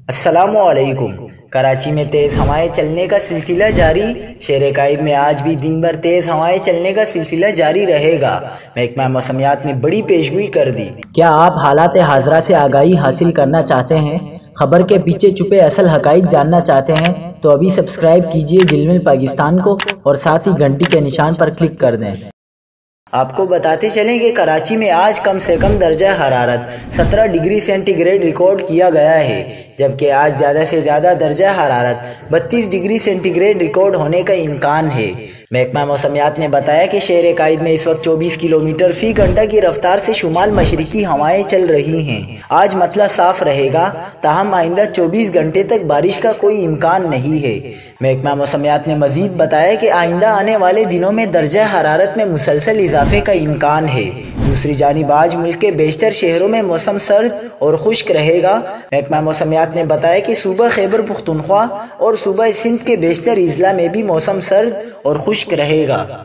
السلام علیکم۔ کراچی میں تیز ہوائیں چلنے کا سلسلہ جاری۔ شہر قائد میں آج بھی دن بھر تیز ہوائیں چلنے کا سلسلہ جاری رہے گا۔ محکمہ موسمیات نے بڑی پیشگوئی کر دی۔ کیا آپ حالات حاضرہ سے آگاہی حاصل کرنا چاہتے ہیں؟ خبر کے پیچھے چھپے اصل حقائق جاننا چاہتے ہیں تو ابھی سبسکرائب کیجئے جلمل پاکستان کو اور ساتھ ہی گھنٹی کے نشان پر کلک کر دیں۔ آپ کو بتاتے چلیں کہ کراچی میں آج کم سے کم درجہ حرارت 17 ڈگری سینٹی گریڈ ریکارڈ کیا گیا ہے، جبکہ آج زیادہ سے زیادہ درجہ حرارت 32 ڈگری سینٹی گریڈ ریکارڈ ہونے کا امکان ہے۔ محکمہ موسمیات نے بتایا کہ شہر قائد میں اس وقت 24 کلومیٹر فی گھنٹہ کی رفتار سے شمال مشرقی ہوائیں چل رہی ہیں۔ آج مطلع صاف رہے گا، تاہم آئندہ 24 گھنٹے تک بارش کا کوئی امکان نہیں ہے۔ محکمہ موسمیات نے مزید بتایا کہ آئندہ آنے والے دنوں میں درجہ حرارت میں مسلسل اضافے کا امکان ہے۔ دوسری جانب آج ملک کے بیشتر شہروں میں موسم سرد اور خشک رہے گا۔ محکمہ موسمیات نے بتایا کہ صوبہ خیبر پختونخوا اور صوبہ سندھ کے بیشتر اضلاع میں بھی موسم سرد اور خشک رہے گا۔